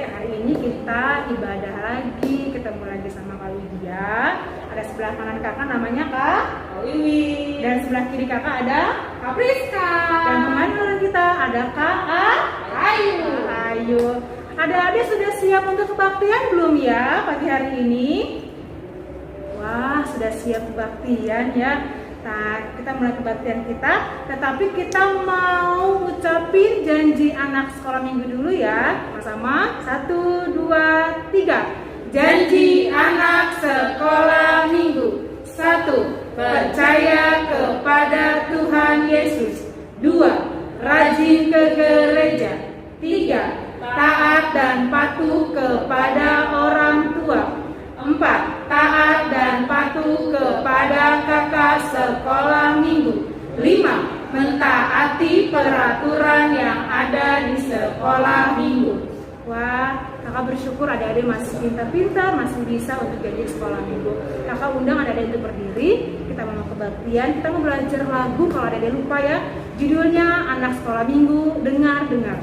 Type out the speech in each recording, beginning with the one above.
hari ini kita ibadah lagi, ketemu lagi sama Kak Widya. Ada sebelah kanan kakak namanya Kak Wiwi. dan sebelah kiri kakak ada Kak Priska. dan pengajaran kita ada Kak Ayu. Ayu. Adik-adik sudah siap untuk kebaktian belum ya pagi hari ini? Wah, sudah siap kebaktian ya. Nah, kita mulai kebaktian kita, tetapi kita mau ucapin janji anak sekolah minggu dulu ya. Sama-sama, 1, 2, 3. Janji anak sekolah minggu. 1. Percaya kepada Tuhan Yesus. 2. Rajin ke gereja. 3. Taat dan patuh kepada orang tua. 4. Taat dan patuh kepada kakak sekolah minggu. 5. Mentaati peraturan yang ada di sekolah minggu. Wah, kakak bersyukur adik-adik masih pintar-pintar, masih bisa untuk jadi sekolah minggu. Kakak undang adik-adik untuk berdiri. Kita mau kebaktian, kita mau belajar lagu. Kalau adik-adik lupa ya, judulnya Anak Sekolah Minggu, dengar-dengar.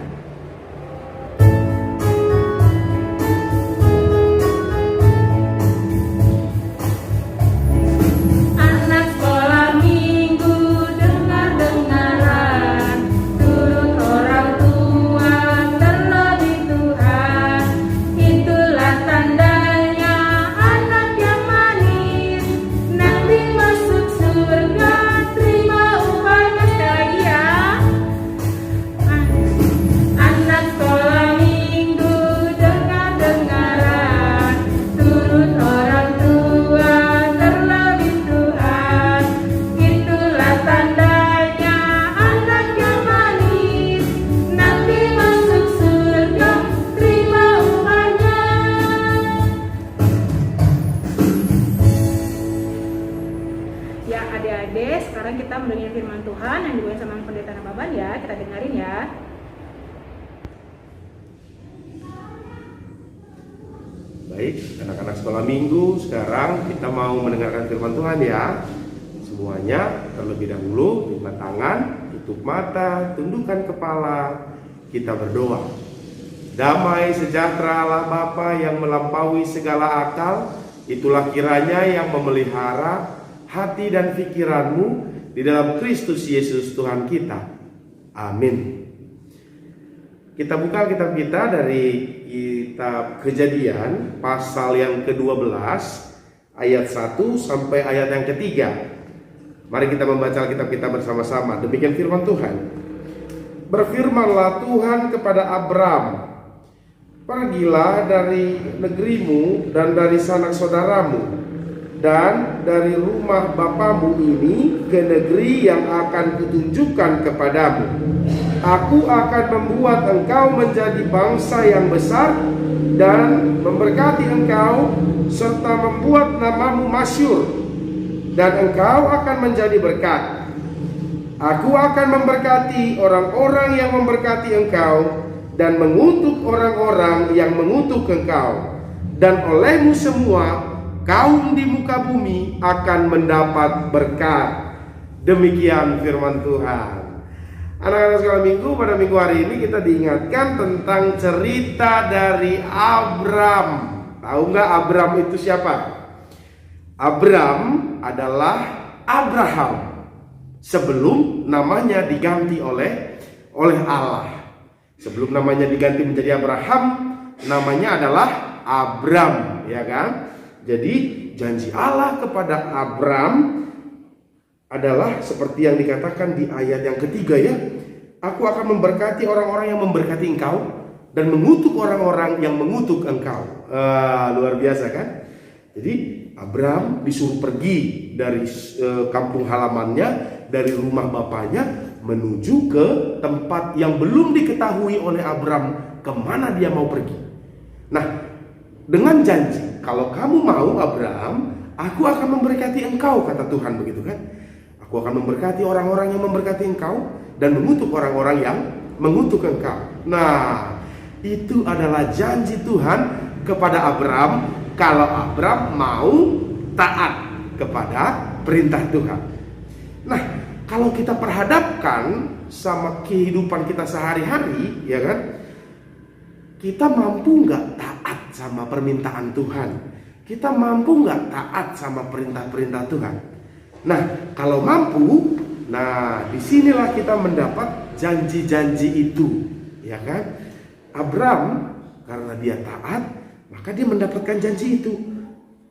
Sekarang kita mendengar firman Tuhan yang dibawain sama pendeta Nababan ya. Kita dengerin ya. Baik, anak-anak sekolah minggu, sekarang kita mau mendengarkan firman Tuhan ya. Semuanya terlebih dahulu buka tangan, tutup mata, tundukkan kepala, kita berdoa. Damai sejahtera Allah Bapa yang melampaui segala akal, itulah kiranya yang memelihara hati dan pikiranmu di dalam Kristus Yesus Tuhan kita. Amin. Kita buka kitab kita dari kitab Kejadian pasal yang ke-12 ayat 1 sampai ayat yang ketiga. Mari kita membaca kitab kita bersama-sama. Demikian firman Tuhan. Berfirmanlah Tuhan kepada Abram, pergilah dari negerimu dan dari sanak saudaramu dan dari rumah bapamu ini ke negeri yang akan kutunjukkan kepadamu. Aku akan membuat engkau menjadi bangsa yang besar dan memberkati engkau serta membuat namamu masyhur, dan engkau akan menjadi berkat. Aku akan memberkati orang-orang yang memberkati engkau dan mengutuk orang-orang yang mengutuk engkau, dan olehmu semua kaum di muka bumi akan mendapat berkat. Demikian firman Tuhan. Anak-anak sekolah minggu, pada minggu hari ini kita diingatkan tentang cerita dari Abram. Tahu nggak Abram itu siapa? Abram adalah Abraham sebelum namanya diganti oleh Allah. Sebelum namanya diganti menjadi Abraham, namanya adalah Abram, ya kan? Jadi janji Allah kepada Abram adalah seperti yang dikatakan di ayat yang ketiga ya. Aku akan memberkati orang-orang yang memberkati engkau dan mengutuk orang-orang yang mengutuk engkau. Luar biasa kan? Jadi Abram disuruh pergi dari kampung halamannya, dari rumah bapaknya, menuju ke tempat yang belum diketahui oleh Abram kemana dia mau pergi. Nah, dengan janji, kalau kamu mau Abram, aku akan memberkati engkau, kata Tuhan, begitu kan? Aku akan memberkati orang-orang yang memberkati engkau dan mengutuk orang-orang yang mengutuk engkau. Nah, itu adalah janji Tuhan kepada Abram kalau Abram mau taat kepada perintah Tuhan. Nah, kalau kita perhadapkan sama kehidupan kita sehari-hari, ya kan? kita mampu nggak taat sama permintaan Tuhan? Kita mampu nggak taat sama perintah-perintah Tuhan? Nah, kalau mampu, nah disinilah kita mendapat janji-janji itu, ya kan? Abraham karena dia taat, maka dia mendapatkan janji itu.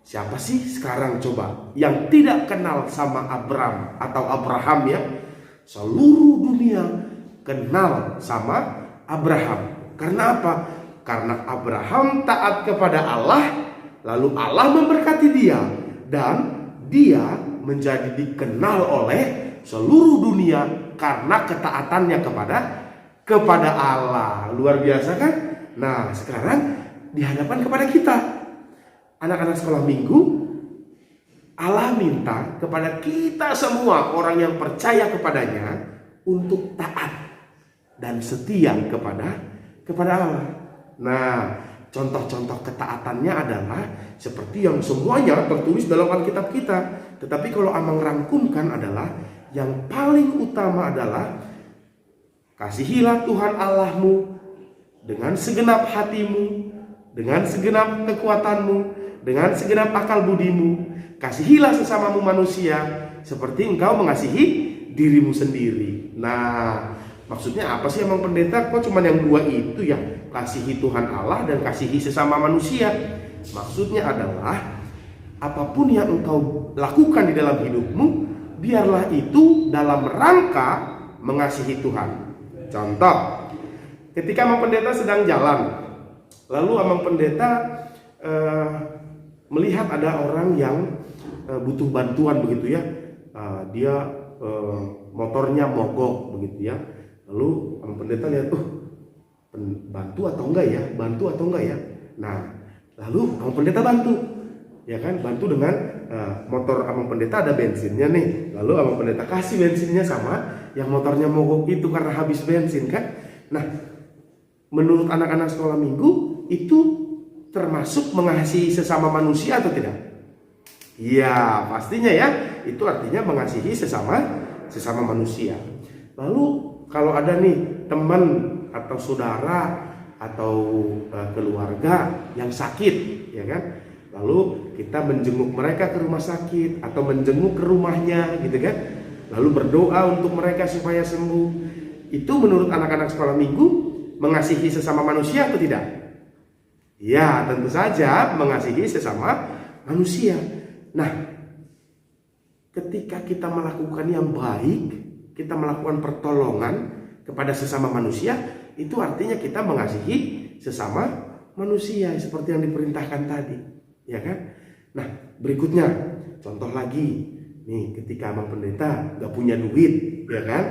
Siapa sih sekarang coba yang tidak kenal sama Abraham atau Abraham ya? Seluruh dunia kenal sama Abraham. Karena apa? Karena Abraham taat kepada Allah, lalu Allah memberkati dia, dan dia menjadi dikenal oleh seluruh dunia karena ketaatannya kepada Allah. Luar biasa kan? Nah, sekarang dihadapkan kepada kita, anak-anak sekolah minggu, Allah minta kepada kita semua orang yang percaya kepadanya untuk taat dan setia kepada Allah. Nah, contoh-contoh ketaatannya adalah seperti yang semuanya tertulis dalam Alkitab kita. Tetapi kalau Amang rangkumkan adalah yang paling utama adalah kasihilah Tuhan Allahmu dengan segenap hatimu, dengan segenap kekuatanmu, dengan segenap akal budimu. Kasihilah sesamamu manusia seperti engkau mengasihi dirimu sendiri. Nah, maksudnya apa sih Amang Pendeta? Kok cuma yang dua itu ya? Kasihi Tuhan Allah dan kasihi sesama manusia. Maksudnya adalah apapun yang engkau lakukan di dalam hidupmu, biarlah itu dalam rangka mengasihi Tuhan. Contoh, ketika Amang Pendeta sedang jalan, lalu Amang Pendeta melihat ada orang yang butuh bantuan begitu ya, dia motornya mogok begitu ya. Lalu Amang Pendeta lihat, bantu atau enggak ya? Nah, lalu Amang Pendeta bantu, ya kan? Bantu dengan motor Amang Pendeta ada bensinnya nih. Lalu Amang Pendeta kasih bensinnya sama yang motornya mogok itu karena habis bensin kan? Nah, menurut anak-anak sekolah minggu itu termasuk mengasihi sesama manusia atau tidak? Ya, pastinya ya. Itu artinya mengasihi sesama manusia. Lalu kalau ada nih teman atau saudara atau keluarga yang sakit, ya kan? Lalu kita menjenguk mereka ke rumah sakit atau menjenguk ke rumahnya gitu kan? Lalu berdoa untuk mereka supaya sembuh. Itu menurut anak-anak sekolah minggu mengasihi sesama manusia atau tidak? Ya, tentu saja mengasihi sesama manusia. Nah, ketika kita melakukan yang baik, kita melakukan pertolongan kepada sesama manusia, itu artinya kita mengasihi sesama manusia seperti yang diperintahkan tadi, ya kan? Nah, berikutnya contoh lagi nih, ketika Amang Pendeta gak punya duit, ya kan?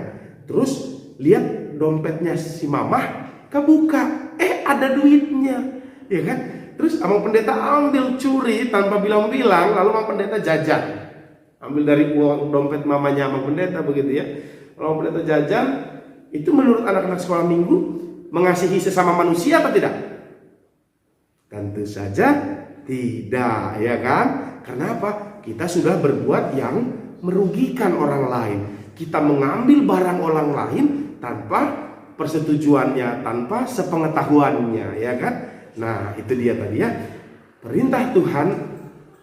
Terus lihat dompetnya si mamah kebuka, ada duitnya, ya kan? Terus Amang Pendeta ambil curi tanpa bilang-bilang, lalu Amang Pendeta jajan, ambil dari uang dompet mamanya Amang Pendeta begitu ya. Kalau Amang Pendeta jajan, itu menurut anak-anak sekolah minggu mengasihi sesama manusia atau tidak? Tentu saja tidak, ya kan? Karena apa? Kita sudah berbuat yang merugikan orang lain. Kita mengambil barang orang lain tanpa persetujuannya, tanpa sepengetahuannya, ya kan? Nah, itu dia tadi ya. Perintah Tuhan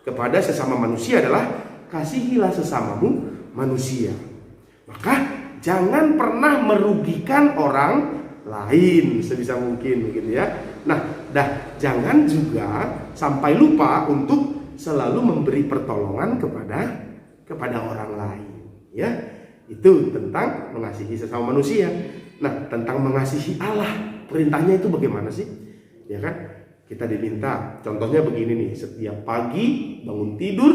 kepada sesama manusia adalah kasihilah sesamamu manusia. Maka jangan pernah merugikan orang lain sebisa mungkin gitu ya. Nah, jangan juga sampai lupa untuk selalu memberi pertolongan kepada orang lain, ya. Itu tentang mengasihi sesama manusia. Nah, tentang mengasihi Allah, perintahnya itu bagaimana sih? Ya kan? Kita diminta, contohnya begini nih, setiap pagi bangun tidur,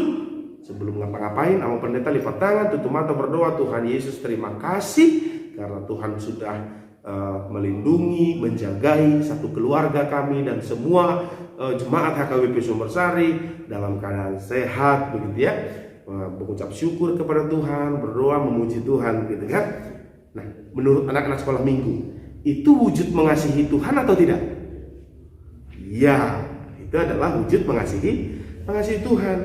sebelum ngapa-ngapain, Amang Pendeta lipat tangan, tutup mata, berdoa, Tuhan Yesus terima kasih karena Tuhan sudah melindungi, menjagai satu keluarga kami dan semua jemaat HKBP Sumbersari dalam keadaan sehat, begitu ya. Mengucap syukur kepada Tuhan, berdoa, memuji Tuhan, gitu kan. Nah, menurut anak-anak sekolah minggu, itu wujud mengasihi Tuhan atau tidak? Ya, itu adalah wujud mengasihi Tuhan.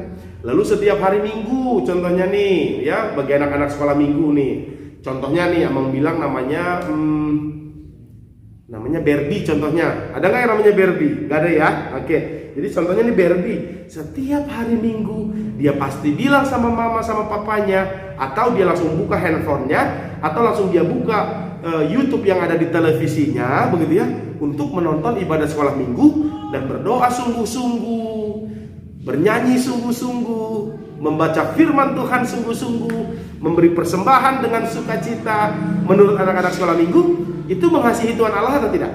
Lalu setiap hari Minggu, contohnya nih, ya, bagi anak-anak sekolah minggu nih, contohnya nih, Amang bilang namanya Namanya Barbie contohnya. Ada nggak yang namanya Barbie? Nggak ada ya? Oke. Jadi contohnya ini Barbie. Setiap hari Minggu dia pasti bilang sama mama sama papanya, atau dia langsung buka handphonenya, atau langsung dia buka YouTube yang ada di televisinya, begitu ya, untuk menonton ibadah sekolah Minggu dan berdoa sungguh-sungguh, bernyanyi sungguh-sungguh, membaca firman Tuhan sungguh-sungguh, memberi persembahan dengan sukacita. Menurut anak-anak sekolah Minggu, itu mengasihi Tuhan Allah atau tidak?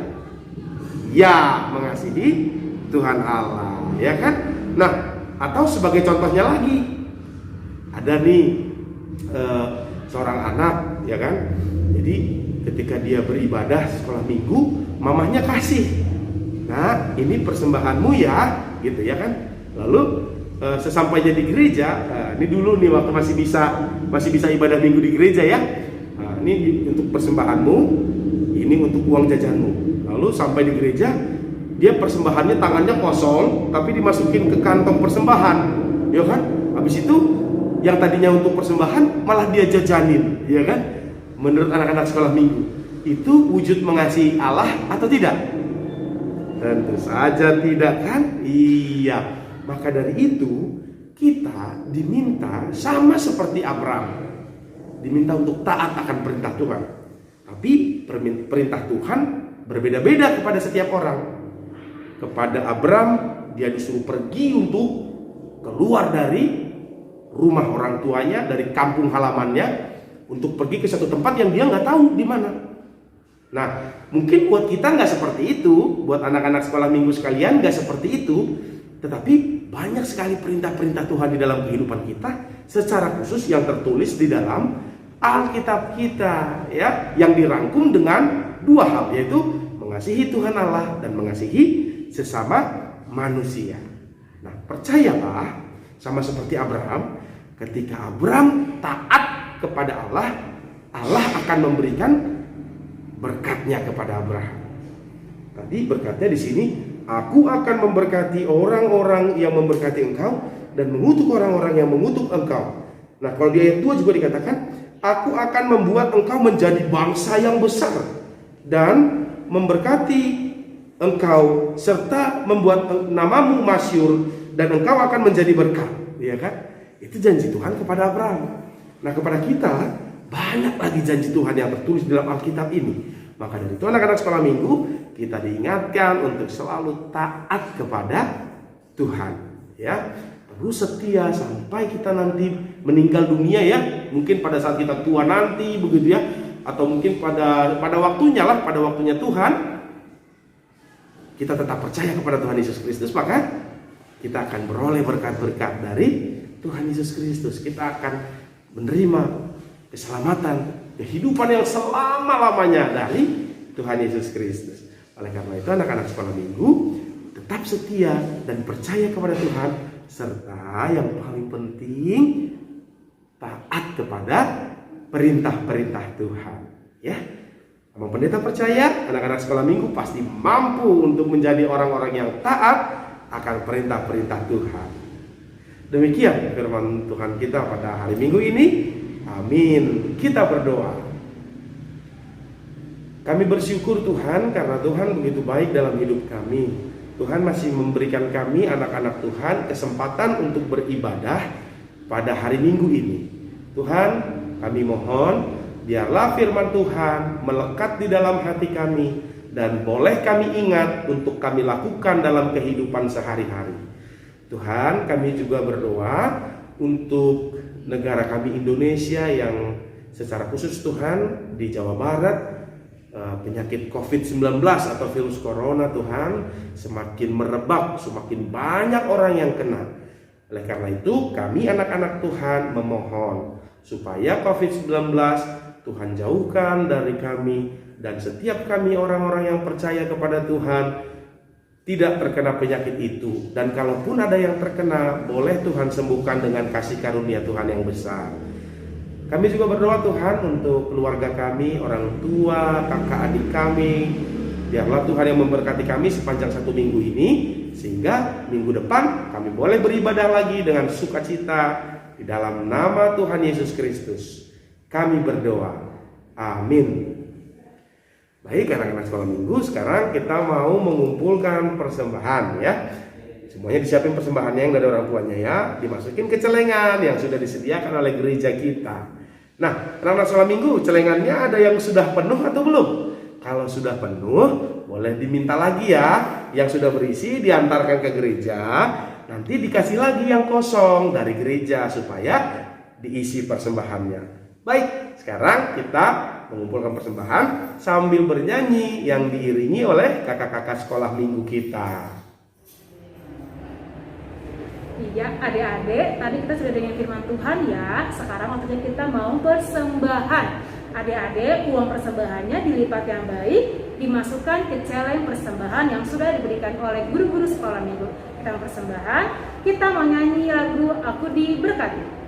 Ya, mengasihi Tuhan Allah, ya kan? Nah, atau sebagai contohnya lagi, ada nih seorang anak, ya kan? Jadi ketika dia beribadah sekolah Minggu, mamahnya kasih, nah ini persembahanmu ya, gitu ya kan? Lalu sesampainya di gereja, ini dulu nih waktu masih bisa ibadah Minggu di gereja ya. Nah, ini untuk persembahanmu, ini untuk uang jajanmu. Lalu sampai di gereja, dia persembahannya tangannya kosong, tapi dimasukin ke kantong persembahan, ya kan? Habis itu yang tadinya untuk persembahan malah dia jajanin, ya kan? Menurut anak-anak sekolah Minggu, itu wujud mengasihi Allah atau tidak? Tentu saja tidak kan? Iya. Maka dari itu kita diminta sama seperti Abraham, diminta untuk taat akan perintah Tuhan. Tapi perintah Tuhan berbeda-beda kepada setiap orang. Kepada Abraham, dia disuruh pergi untuk keluar dari rumah orang tuanya, dari kampung halamannya, untuk pergi ke satu tempat yang dia nggak tahu di mana. Nah, mungkin buat kita nggak seperti itu, buat anak-anak sekolah Minggu sekalian nggak seperti itu. Tetapi banyak sekali perintah-perintah Tuhan di dalam kehidupan kita, secara khusus yang tertulis di dalam Alkitab kita, ya, yang dirangkum dengan dua hal, yaitu mengasihi Tuhan Allah dan mengasihi sesama manusia. Nah, percayalah, sama seperti Abraham, ketika Abraham taat kepada Allah, Allah akan memberikan berkatnya kepada Abraham. Tadi berkatnya di sini, aku akan memberkati orang-orang yang memberkati engkau dan mengutuk orang-orang yang mengutuk engkau. Nah, kalau di ayat 2 juga dikatakan, aku akan membuat engkau menjadi bangsa yang besar dan memberkati engkau serta membuat namamu masyhur dan engkau akan menjadi berkat, ya kan? Itu janji Tuhan kepada Abraham. Nah, kepada kita banyak lagi janji Tuhan yang tertulis dalam Alkitab ini. Maka dari itu anak-anak sekolah Minggu, kita diingatkan untuk selalu taat kepada Tuhan, ya. Terus setia sampai kita nanti meninggal dunia, ya. Mungkin pada saat kita tua nanti, begitu ya. Atau mungkin pada waktunya lah, pada waktunya Tuhan, kita tetap percaya kepada Tuhan Yesus Kristus, maka kita akan beroleh berkat-berkat dari Tuhan Yesus Kristus. Kita akan menerima keselamatan, kehidupan yang selama-lamanya dari Tuhan Yesus Kristus. Oleh karena itu anak-anak sekolah Minggu tetap setia dan percaya kepada Tuhan, serta yang paling penting taat kepada perintah-perintah Tuhan, ya. Abang Pendeta percaya anak-anak sekolah Minggu pasti mampu untuk menjadi orang-orang yang taat akan perintah-perintah Tuhan. Demikian firman Tuhan kita pada hari Minggu ini. Amin. Kita berdoa. Kami bersyukur Tuhan karena Tuhan begitu baik dalam hidup kami. Tuhan masih memberikan kami anak-anak Tuhan kesempatan untuk beribadah pada hari Minggu ini. Tuhan, kami mohon biarlah firman Tuhan melekat di dalam hati kami dan boleh kami ingat untuk kami lakukan dalam kehidupan sehari-hari. Tuhan, kami juga berdoa untuk negara kami Indonesia yang secara khusus Tuhan di Jawa Barat, penyakit COVID-19 atau virus corona Tuhan semakin merebak, semakin banyak orang yang kena. Oleh karena itu kami anak-anak Tuhan memohon supaya COVID-19 Tuhan jauhkan dari kami, dan setiap kami orang-orang yang percaya kepada Tuhan tidak terkena penyakit itu. Dan kalaupun ada yang terkena, boleh Tuhan sembuhkan dengan kasih karunia Tuhan yang besar. Kami juga berdoa Tuhan untuk keluarga kami, orang tua, kakak adik kami. Biarlah Tuhan yang memberkati kami sepanjang satu minggu ini, sehingga minggu depan kami boleh beribadah lagi dengan sukacita di dalam nama Tuhan Yesus Kristus. Kami berdoa. Amin. Baik anak-anak sekolah minggu, sekarang kita mau mengumpulkan persembahan ya. Semuanya disiapin persembahannya yang dari orang tuanya ya, dimasukin ke celengan yang sudah disediakan oleh gereja kita. Nah, anak-anak sekolah minggu, celengannya ada yang sudah penuh atau belum? Kalau sudah penuh, boleh diminta lagi ya. Yang sudah berisi diantarkan ke gereja, nanti dikasih lagi yang kosong dari gereja supaya diisi persembahannya. Baik, sekarang kita mengumpulkan persembahan sambil bernyanyi yang diiringi oleh kakak-kakak sekolah minggu kita. Iya, adik-adik, tadi kita sudah dengar firman Tuhan ya. Sekarang waktunya kita mau persembahan. Adik-adik, uang persembahannya dilipat yang baik, dimasukkan ke celeng persembahan yang sudah diberikan oleh guru-guru sekolah minggu. Kita mau persembahan, kita mau nyanyi lagu Aku Diberkati.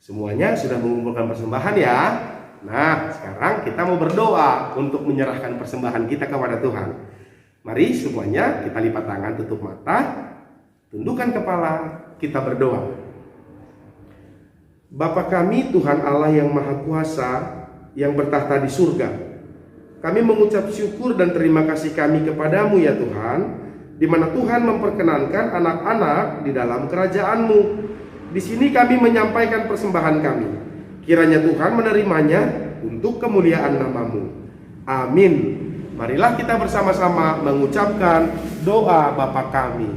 Semuanya sudah mengumpulkan persembahan ya. Nah, sekarang kita mau berdoa untuk menyerahkan persembahan kita kepada Tuhan. Mari semuanya kita lipat tangan, tutup mata, tundukkan kepala, kita berdoa. Bapa kami, Tuhan Allah yang Maha Kuasa, yang bertahta di surga, kami mengucap syukur dan terima kasih kami kepadamu ya Tuhan, di mana Tuhan memperkenankan anak-anak di dalam kerajaan-Mu. Di sini kami menyampaikan persembahan kami. Kiranya Tuhan menerimanya untuk kemuliaan nama-Mu. Amin. Marilah kita bersama-sama mengucapkan doa Bapa kami.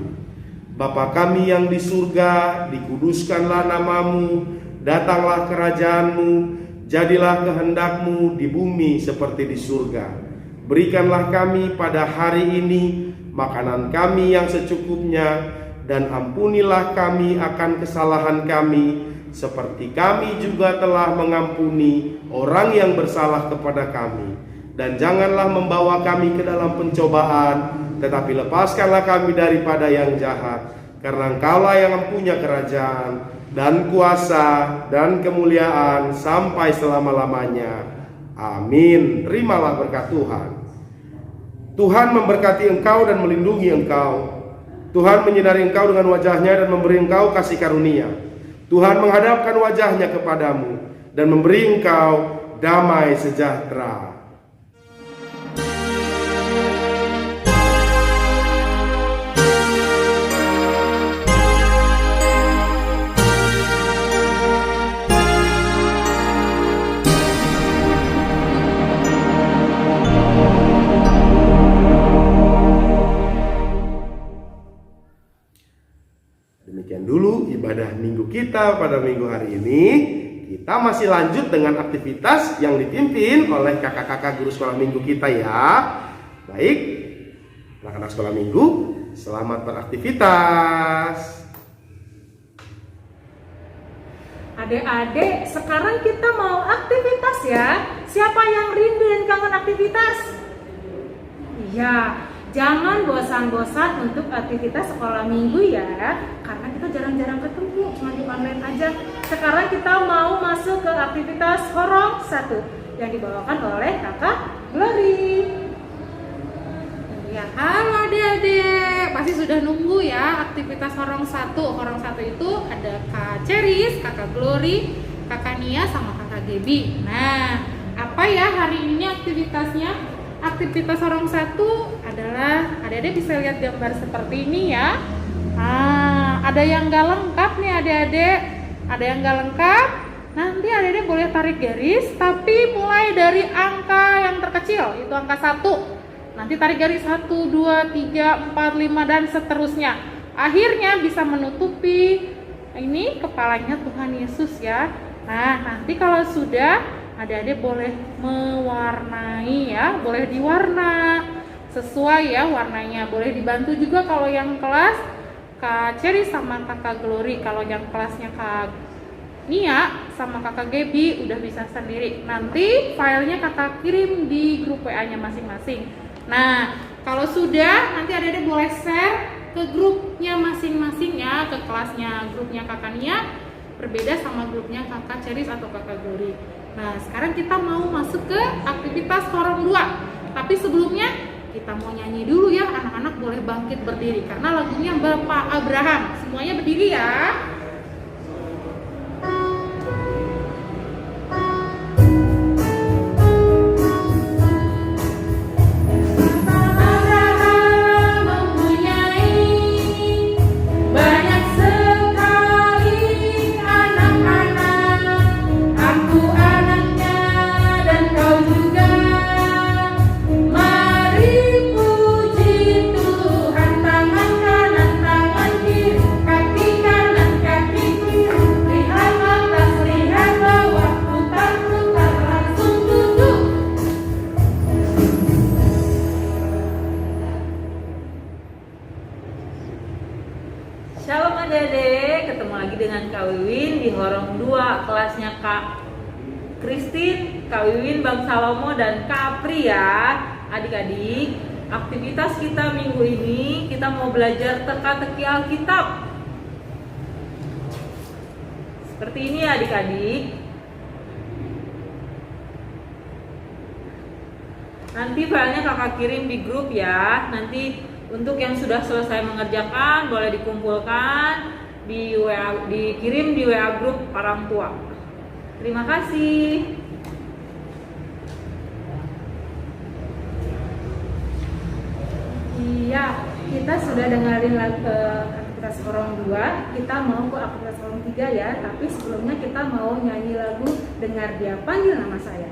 Bapa kami yang di surga, dikuduskanlah nama-Mu, datanglah kerajaan-Mu, jadilah kehendak-Mu di bumi seperti di surga. Berikanlah kami pada hari ini makanan kami yang secukupnya, dan ampunilah kami akan kesalahan kami, seperti kami juga telah mengampuni orang yang bersalah kepada kami. Dan janganlah membawa kami ke dalam pencobaan, tetapi lepaskanlah kami daripada yang jahat. Karena Engkaulah yang mempunyai kerajaan, dan kuasa, dan kemuliaan sampai selama-lamanya. Amin. Terimalah berkat Tuhan. Tuhan memberkati engkau dan melindungi engkau. Tuhan menyinari engkau dengan wajahnya dan memberi engkau kasih karunia. Tuhan menghadapkan wajahnya kepadamu dan memberi engkau damai sejahtera. Demikian dulu ibadah minggu kita pada minggu hari ini. Kita masih lanjut dengan aktivitas yang dipimpin oleh kakak-kakak guru sekolah minggu kita ya. Baik, anak-anak sekolah minggu, selamat beraktivitas. Adik-adik, sekarang kita mau aktivitas ya. Siapa yang rindu dan kangen aktivitas? Iya. Jangan bosan-bosan untuk aktivitas sekolah minggu ya, karena kita jarang-jarang ketemu, cuma di online aja. Sekarang kita mau masuk ke aktivitas Horong 1 yang dibawakan oleh Kakak Glory. Ya, halo adik-adik, pasti sudah nunggu ya aktivitas Horong 1. Horong 1 itu ada Kak Ceris, Kakak Glory, Kakak Nia, sama Kakak Gebi. Nah, apa ya hari ini aktivitasnya? Aktivitas Horong 1 adalah, adik-adik bisa lihat gambar seperti ini ya. Ada yang gak lengkap nih adik-adik. Ada yang gak lengkap, nanti adik-adik boleh tarik garis, tapi mulai dari angka yang terkecil, itu angka 1. Nanti tarik garis 1, 2, 3, 4, 5 dan seterusnya. Akhirnya bisa menutupi ini kepalanya Tuhan Yesus ya. Nah, nanti kalau sudah, adik-adik boleh mewarnai ya, boleh diwarna sesuai ya warnanya. Boleh dibantu juga kalau yang kelas Kak Cherry sama Kakak Glory. Kalau yang kelasnya Kak Nia sama Kakak Gaby udah bisa sendiri. Nanti filenya Kakak kirim di grup WA-nya masing-masing. Nah, kalau sudah, nanti adik-adik boleh share ke grupnya masing-masing ya, ke kelasnya grupnya Kakak Nia berbeda sama grupnya Kakak Ceris atau Kakak Glory. Nah, sekarang kita mau masuk ke aktivitas Horong 2. Tapi sebelumnya kita mau nyanyi dulu ya, anak-anak boleh bangkit berdiri karena lagunya Bapak Abraham. Semuanya berdiri ya. Shalom adik-adik, ketemu lagi dengan Kak Wiwin di Horong 2, kelasnya Kak Christine, Kak Wiwin, Bang Salomo, dan Kak Apri ya. Adik-adik, aktivitas kita minggu ini kita mau belajar teka-teki Alkitab. Seperti ini ya adik-adik. Nanti filenya kakak kirim di grup ya. Nanti untuk yang sudah selesai mengerjakan boleh dikumpulkan di WA, dikirim di WA grup orang tua. Terima kasih. Iya, kita sudah dengerin aktivitas Horong 2. Kita mau ke aktivitas Horong 3 ya. Tapi sebelumnya kita mau nyanyi lagu Dengar Dia Panggil Nama Saya.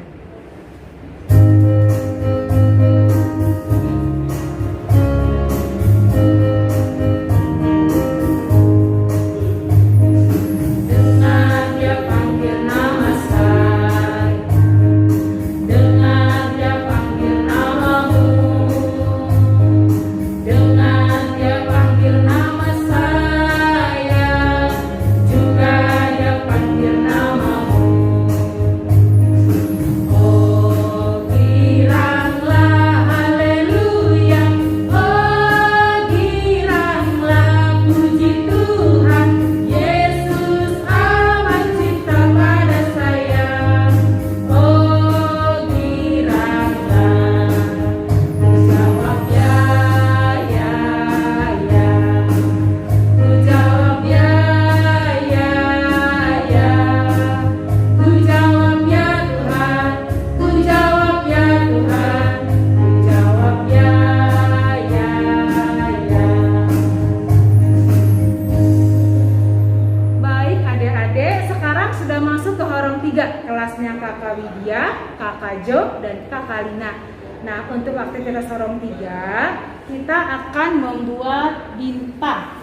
Kelasnya Kakak Widya, Kakak Jo, dan Kakak Lina. Nah, untuk aktivitas Horong 3, kita akan membuat bintang.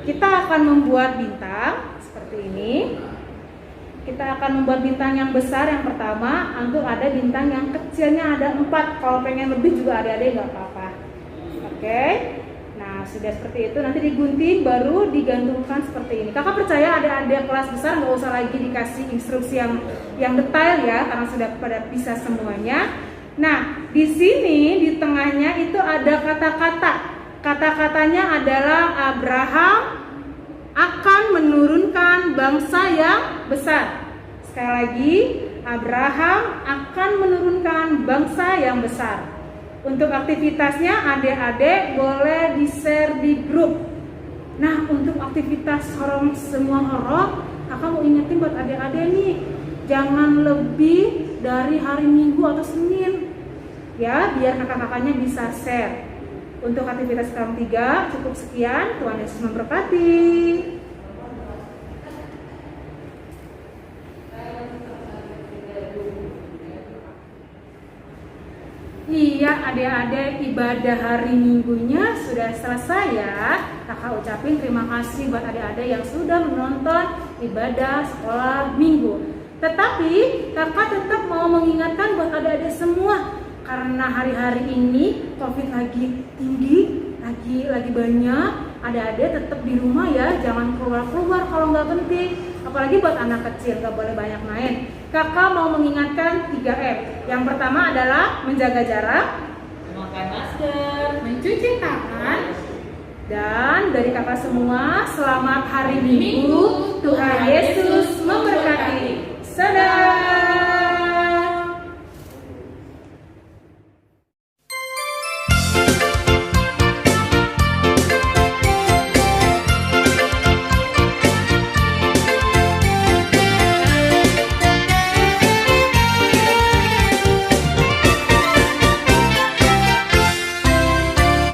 Kita akan membuat bintang seperti ini. Kita akan membuat bintang yang besar yang pertama. Untuk ada bintang yang kecilnya ada 4. Kalau pengen lebih juga adik-adik nggak apa-apa. Oke. Nah, sudah seperti itu, nanti digunting baru digantungkan seperti ini. Kakak percaya adik-adik kelas besar nggak usah lagi dikasih instruksi yang detail ya, karena sudah pada bisa semuanya. Nah, di sini di tengahnya itu ada kata-kata. Kata-katanya adalah Abraham akan menurunkan bangsa yang besar. Sekali lagi, Abraham akan menurunkan bangsa yang besar. Untuk aktivitasnya adik-adik boleh di-share di grup. Nah, untuk aktivitas horong semua horong, kakak mau ingetin buat adik-adik nih, jangan lebih dari hari Minggu atau Senin. Ya, biar kakak-kakaknya bisa share. Untuk aktivitas horong 3 cukup sekian. Tuhan Yesus memberkati. Iya, adik adik-adik ibadah hari Minggunya sudah selesai ya. Kakak ucapin terima kasih buat adik-adik yang sudah menonton ibadah sekolah Minggu. Tetapi kakak tetap mau mengingatkan buat adik-adik semua, karena hari-hari ini COVID lagi tinggi, lagi banyak. Adik-adik tetap di rumah ya, jangan keluar-keluar kalau nggak penting. Apalagi buat anak kecil, nggak boleh banyak main. Kakak mau mengingatkan 3M. Yang pertama adalah menjaga jarak, Memakai masker, Mencuci tangan. dan dari kakak semua selamat hari Minggu.